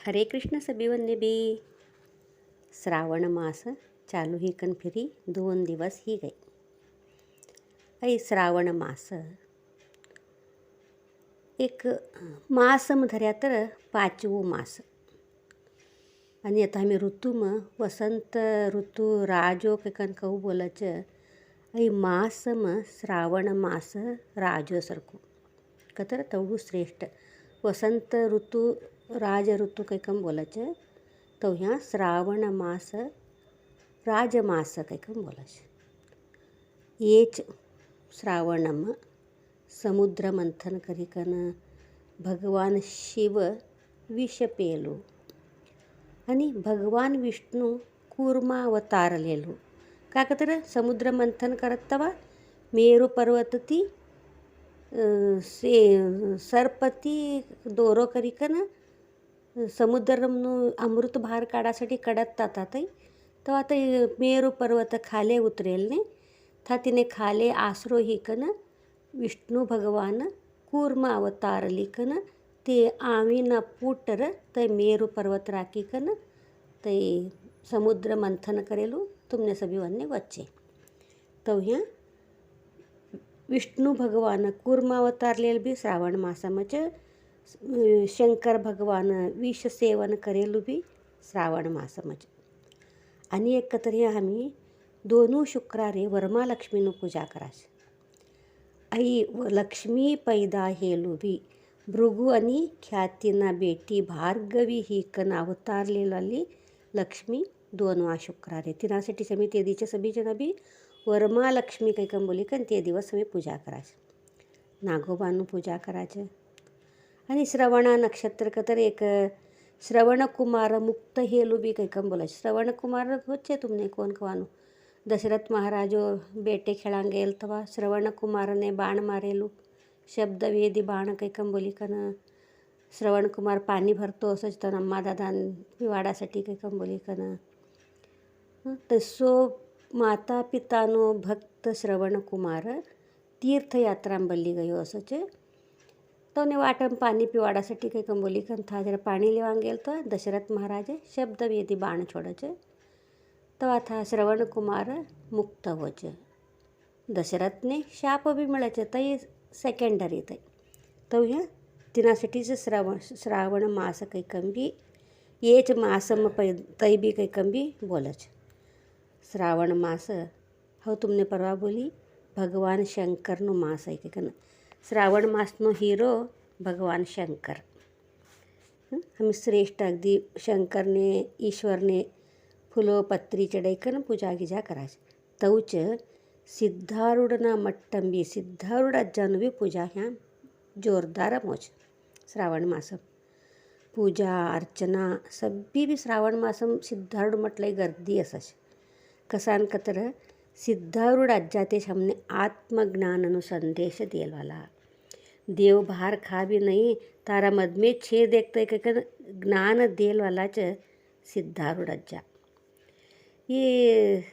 हरे कृष्ण सभी वंदे बी. श्रावण मास चालू ही कन फिरी 2 दिवस ही गए. ऐ श्रावण मास एक मासम धर्या तर 5वो मास. आणि आता आम्ही ऋतूम वसंत ऋतू राजो कन कहू बोलच ऐ मासम श्रावण मास राजो सरको कतर तवडू श्रेष्ठ. वसंत ऋतू राज ऋतू कैकम बोलच तो ह्या श्रावण मास राजमास कैकम बोलच. येच श्रावणम समुद्र मंथन करिकन भगवान शिव विष पेलो आणि भगवान विष्णू कूर्मा अवतारलेलो. का तर समुद्र मंथन करत तवा मेरू पर्वतती सरपती दोरो करिकन समुद्रमनु अमृत बाहेर काढासाठी कडत जातात. तेव्हा ते मेरू पर्वत खाले उतरेल ने था तिने खाले आसरो हिकन विष्णू भगवान कूर्म अवतार लिखन ते आवीना पुटर ते मेरू पर्वत राखीकन ते समुद्र मंथन करेलू तुमने सभी वन्ने वच्चे. तो ह्या विष्णु भगवान कूर्म अवतार लेल भी श्रावण मासामच शंकर भगवान विष सेवन करेलू भी श्रावण मासामच. आणि एक तरी आम्ही 2 शुक्रारे वरमालक्ष्मीनं पूजा करायची. आई लक्ष्मी पैदा हेलू भी भृगु आणि ख्यातीना बेटी भार्गवी ही कन अवतारलेली लक्ष्मी 2वा शुक्रारे. तिनासाठी आम्ही ते दिवशी सभी जण बी वरमालक्ष्मी कैकम बोली कन ते दिवस आम्ही पूजा करायचं. नागोबानं पूजा करायचं. आणि श्रवणा नक्षत्र तर एक श्रवण कुमार मुक्त हेलू भी कैकम बोलायचं. श्रवण कुमार होचे तुमने कोण कवानो दशरथ महाराजो बेटे खेळांगेल तवा श्रवण कुमारने बाण मारेलू शब्दवेदी बाण कैकम बोली कन श्रवण कुमार पाणी भरतो असंच तर अम्मा दादान पिवाडासाठी कैकम बोली कन तसो माता पितानो भक्त श्रवण कुमार तीर्थयात्रांबल्ली गयो असंच. तोने वाटम पाणी पिवाडासाठी काही कंबोली कन था जरा पाणी लेवांग गेल तो दशरथ महाराज शब्दवेदी बाण छोडच तवा था श्रवण कुमार मुक्त होच. दशरथने शाप भी मिळच तई सेकंडरी तई तो ह्या तिनासाठीच श्रावण मास काही कंबी येच मासम तई बी काही कंबी बोलच. श्रावण मास हो तुमने परवा बोली भगवान शंकरनो मास आहे कन. श्रावण मासनो हीरो भगवान शंकर. हम श्रेष्ठ अगदी शंकरने ईश्वरने फुलो पत्री चढैकन पूजा गिजा करायची. तौच सिद्धारूढना मट्टंबी सिद्धारूढ अज्जानु भी पूजा ह्या जोरदार मोच श्रावण मासम. पूजा अर्चना सभी भी श्रावण मासम सिद्धारूढ म्हटलंय गर्दी असच. कसान कतर सिद्धारूढ अज्जा ते हमने आत्मज्ञाननु संदेश देलवाला. देव बाहर खा भी नहीं तारा मद में छे देखते कि ज्ञान देल वालाच सिद्धारूढ अज्जा. ये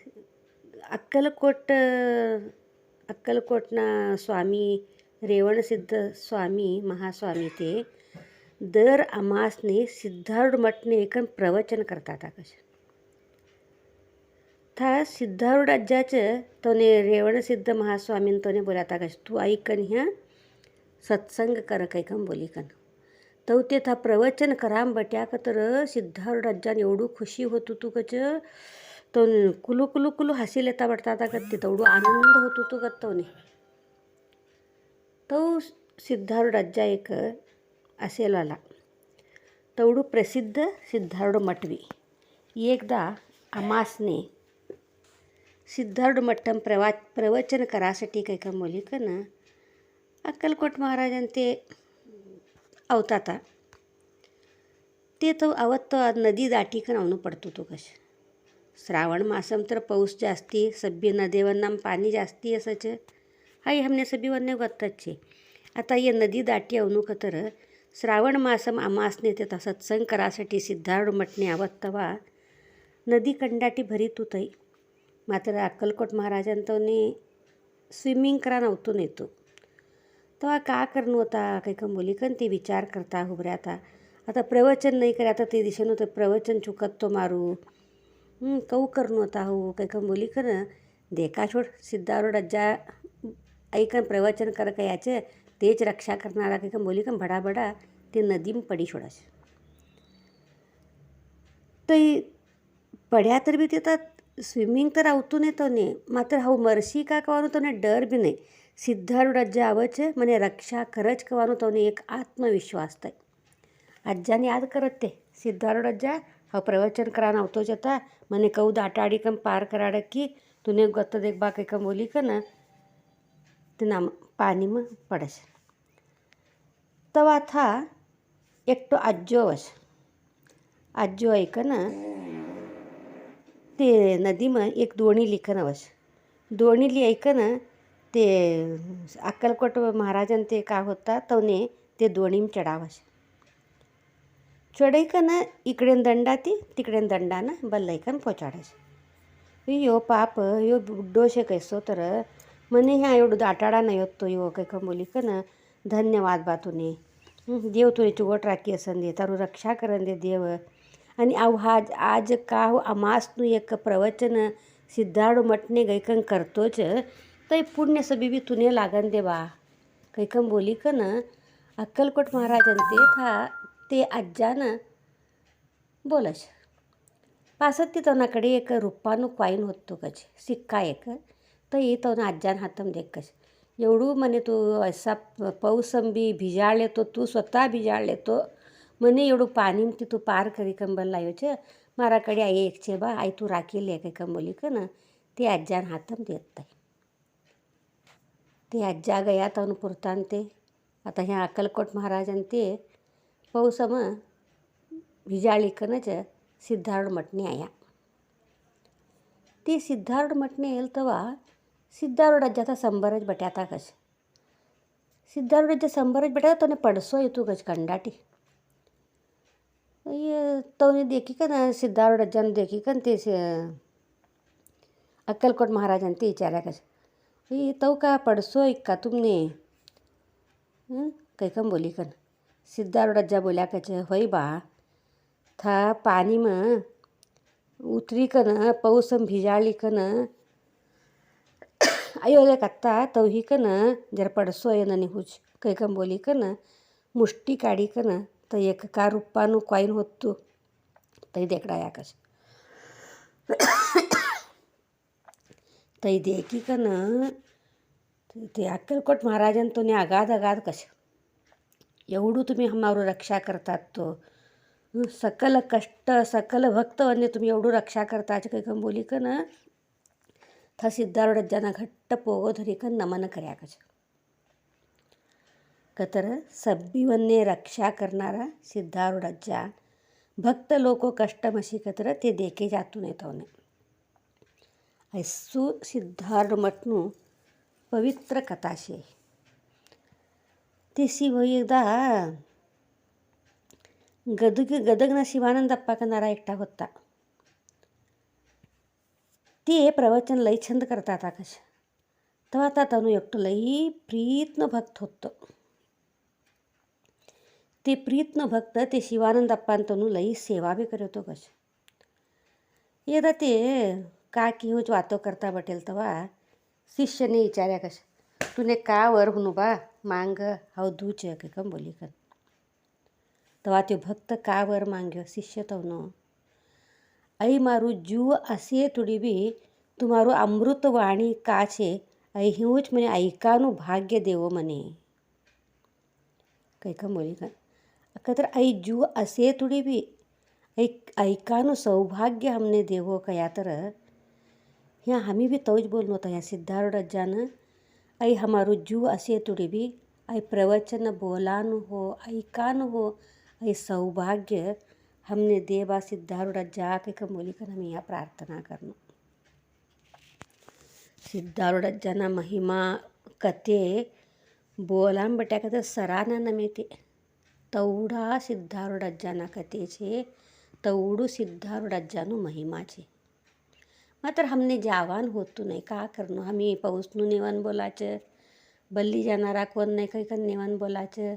अक्कलकोटना स्वामी रेवणसिद्ध स्वामी महास्वामी ते दर अमासने सिद्धारूढ मठने एकन प्रवचन करतात आकाश. था सिद्धारूढ अज्जाच तोने रेवणसिद्ध महास्वामीन तोने बोलाता आकाश तू ऐकन ह्या सत्संग कर कैकम बोली कन. तो ते था प्रवचन कराम बट्या का तर सिद्धारूढ अज्जान एवढू खुशी होतो तू कच तो कुलू कुलू कुलू हसी लेता बटता कत्ती तेवढू आनंद होतो तू कत्तवने. तो सिद्धारूढ अज्जा एक असेलवाला तेवढू प्रसिद्ध सिद्धारूढ मठवी. एकदा अमासने सिद्धारूढ मठ्ठम प्रवचन करासाठी कैकम बोली कन अक्कलकोट महाराजान ते अवताता ते तो अवत नदी दाटीकन आवनु पडतो तो कश. श्रावण मासम तर पाऊस जास्ती सभ्य नदेवरनाम पाणी जास्ती असच. हाई हमने सभी वरने गत्तचे. आता ये नदी दाटी आवनु कतर श्रावण मासम अमासने ते सत्संग करासाठी सिद्धारूढ मठने आवत तवा नदी कंडाटी भरीत उतई. मात्र अक्कलकोट महाराजान तोने स्विमिंग करा नव्हतो नेतो तेव्हा का करणं होता काही बोली कन ते विचार करता उभऱ्या आता आता प्रवचन नाही करे, आता ते दिशेनं तर प्रवचन चुकत तो मारू कहू करनो होता हो काही का बोली कर देखा छोड सिद्धारूढ अज्जा ऐकन प्रवचन कर का याचे तेच रक्षा करणारा काही का बोली का भडाभडा ते नदीम पडी छोडाश तर पड्या तर बी तिथं स्विमिंग तर आवतून येतो ने मात्र हाऊ मरशी का कवानो तोने डर बी नाही. सिद्धारूढ अज्जा आवच म्हणे रक्षा करच कवानो तोने एक आत्मविश्वास થાય. अज्जाने याद करत ते सिद्धारूढ अज्जा हा प्रवचन करा नव्हतो जता મને કહું દાટાડી કમ પાર કરાડકી તુને ગત દેખબા કંઈ કમ બોલી કે ને તે નામ પાણીમાં પડે છે. तवा था एकटो आज्जो वश आज्जो ऐकन ते नदीમાં एक दोणी लिखन वश दोणीली ऐकन ते अक्कलकोट महाराजन ते का होता तवने ते दोणीम चढावश चढैकन इकडेन दंडाती तिकडेन दंडानं बल्लैकन पोचाडायचं. यो पाप यो बुड्डो शे कैसो तर म्हणे ह्या एवढं दाटाडा नाही होत तो यो काही का बोली का ना धन्यवाद बा तुने देव तुने चुगोट राखी असन दे तारू रक्षा करन दे देव. आणि आज का हो अमासનું एक प्रवचन सिद्धारूढ मठने गैकन करतोच तर पुण्य सभी भी तुने लागन दे बा काही कम बोली का ना अक्कलकोट महाराजन ते था ते आज्जानं बोलश पासत ती तोनाकडे एक रुप्पाનું क्वाईन होतो कच सिक्का एक तर ये तोना आज्जान हातम देख कश एवढू म्हणे तू असा पाऊसंबी भिजाळ लेतो तू स्वतः भिजाळ लेतो म्हणे एवढं पाणी ती तू पार करी कंबल लायो छे माराकडे आई एक छे बा आई तू राखी ले काही कंबोली का ना ते आज्जान हातम देत ते आज्जा गया तवनं पुरतान ते आता ह्या अक्कलकोट महाराजन ते पाऊसम भिजाळीकनच सिद्धारूढ मठने आया. ते सिद्धारूढ मठने येईल तेव्हा सिद्धारूढ अज्जाचा संबरच बट्याता कश सिद्धारूढ अज्जा संबरच बट्या तोने पडसो येतो कच कंडाटी तवने देखी का ना सिद्धारूढ अज्जाने देखी का ते अक्कलकोट महाराजन ते विचारा कश तो का पडसो इक्का तुमने काही कम बोली कन सिद्धारूढ अज्जा बोल्या कच होय बा था पानी में उतरी कन पाऊसम भिजाळी कन अयो रे कत्ता तवही कन जर पडसो ये निहुच काही कम बोली कन मुष्टी काढी कन तर एक का रुप्पाનું क्वाईन होतो तई देकडाया कश तई देखी कन ते अक्कलकोट महाराजन तो ने अगाध कश एवढू तुम्ही हमारू रक्षा करतात तो सकल कष्ट सकल भक्तवन्य तुम्ही एवढू रक्षा करताच काही कम बोली का ना था सिद्धारूढ अज्जाना घट्ट पोगो धरी का नमन कर्या कच कतर सब्बीवन्ने रक्षा करणारा सिद्धारूढ अज्जा भक्त लोको कष्टमशी कतर ते देखे जातून येतवने ऐसू सिद्धारूढ मठનું पवित्र कथा છે. તે સિવાય एकदा गदगना शिवानंद अप्पा करणारा एकटा होता. ते प्रवचन लई छंद करतात आकाश तेव्हा आता तनु एकटो लई प्रीतनो भक्त होतो. ते प्रीतनो भक्त ते शिवानंद अप्पान तनु लई सेवा बी करतो कश एकदा ते का किहूच वातो करता बटेल तेव्हा शिष्यने विचार्या कश तुने का वर हुनु बा मांग हाऊ धूच काही कम बोली कर तेव्हा तो भक्त का वर मांग्यो शिष्य तवनो आई मारू जीव असे तुडी बी तुम्हारू अमृत वाणी का छे आई हिऊच म्हणे ऐकानु भाग्य देवो म्हणे काही कम बोली का तर आई जीव असे तुडी बी ऐकानु सौभाग्य हमने देवो कया तर ह्या आम्ही बी तौज बोलनो होता ह्या सिद्धारूढ अज्जानं आई हमारू जीव असे तुडी बी आई प्रवचन बोलानु हो ऐकानु हो आई सौभाग्य हमने देवा सिद्धारूढ अज्जा काही कम बोली कर हम यहाँ प्रार्थना करनो. सिद्धारूढ अज्जाना महिमा कथे बोलाम बट्या कथा सराना नमेते तवडा सिद्धारूढ अज्जाना कथे छे तवडू सिद्धारूढ अज्जानु महिमा छे. मात्र हमने जावान होतो नाही का करनो हमी पाऊसનું नेवान बोलाचं बल्ली जाणारा कोण नाही काही का नेवान बोलाचं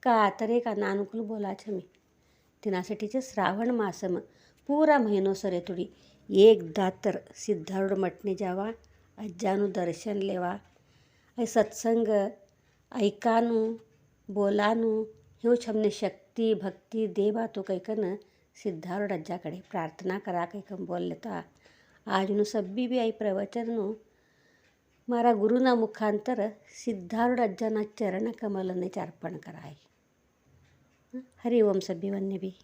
का तरे का नानुकूल बोलाचं मी તેનાસાટીचे શ્રાવણ માસમાં પૂરા મહિનો સરે થોડી એકદા તર સિદ્ધારૂઢ મઠને જવા, અज्जाનું દર્શન લેવા, અહીં સત્સંગ ऐकाનું बोलाનું हेच हमने शक्ती भक्ती देवा तो कैकन सिद्धारूढ़ अज्जाकडे प्रार्थना करा कैकन बोल लेता. આજનું સભ્ય બી આ પ્રવચનનું મારા ગુરુના મુખાંતર સિદ્ધારૂઢ અજ્જાના ચરણ કમલને અર્પણ કરાય. હરિ ઓમ સભ્યવન્ય બી.